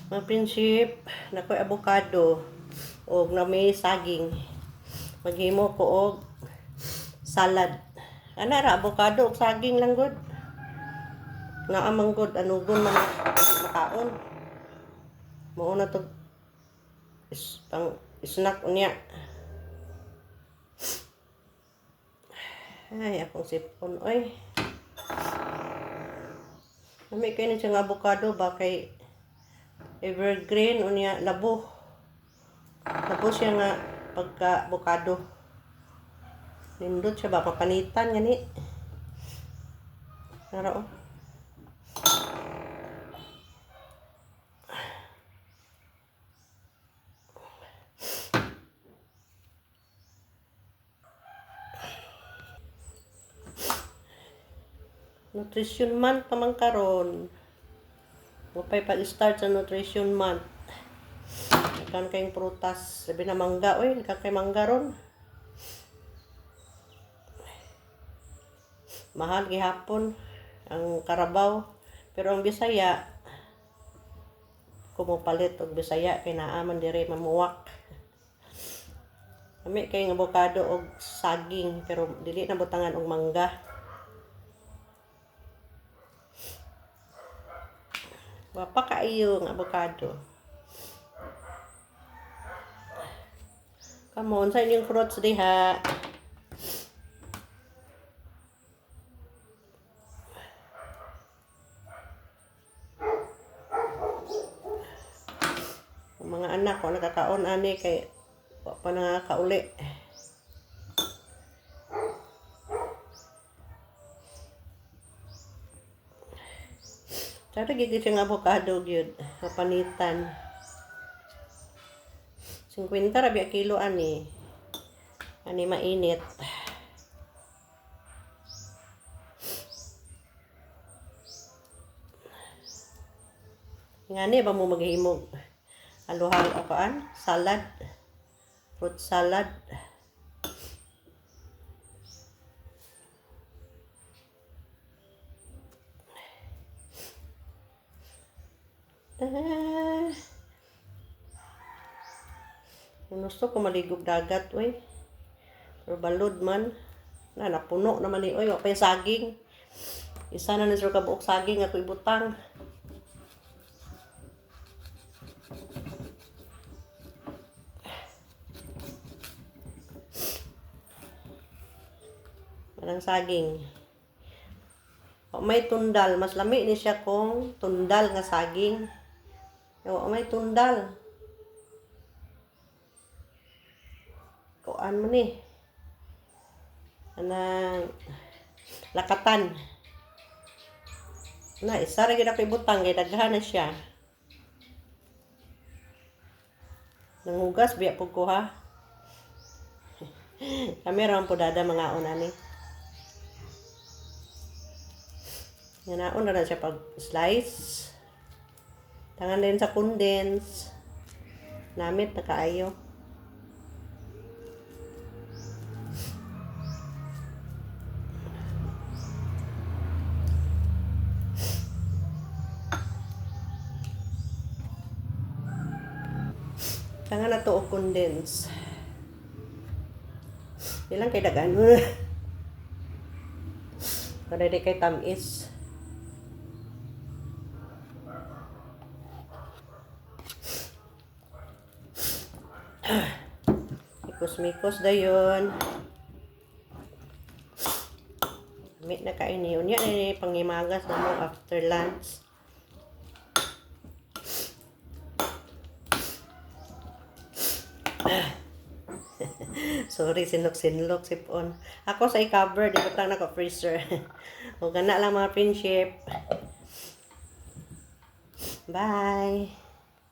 Mga prinsip, nakoy avocado og na may saging. Maghimo ko og salad. Ana ra avocado og saging lang gud. Naa man gud anugon man makaon. Mao na to pang snack unya. Ay, akong sipon oy. Nami kay ni siyang avocado ba kay evergreen unya labo. Labo siya nga pagka avocado. Nindot siya ba papanitan gani. Nara oh. Nutrition month naman karon. Mupay pag-start sa nutrition month. Kan kayong prutas, sabi na mangga, oy, kay mangga ron. Mahal gihapon ang Carabao, pero ang Bisaya kumupalit og Bisaya kay naa man dire mamuwak. Kami kay avocado og saging pero dili na butangan og mangga. Wapa kaayo nga avocado. Come on, sa inyong fruits diha. Ang mga anak ko nakakaon ani kay wa pa nakakauli. Tara gigit yung avocado gyud, kapanitan. 50 rabi a kilo ani. Ani mainit. Ngani ba mo maghimog aluhal akaan salad, fruit salad. Gusto ko maligog dagat, oy. Pero balod man. Napuno naman ni, oy. Wapay saging. Isa na nisro ka buok saging ako ibutang. Manang saging. O may tundal. Mas lami ni siya kung tundal nga saging. O may tundal. Kuan mo ni. Anang lakatan. Na, isa rin ako ibutang. Kaya daghan na siya. Nangugas, biya po ko ha. Kami rin po dada mga unani. Nganaon na siya pag-slice. Tangan din sa condense. Namit na kaayo. Tangan na to o condense. Ilang kay dagan. Kada di kay tamis. Mikos-mikos dayon. Amit na kain yun. Yan ay pangimagas na mo after lunch. Sorry, sinlok-sinlok sipon. Ako sa i-cover, di ba na ko freezer. O gana lang mga friendship. Bye!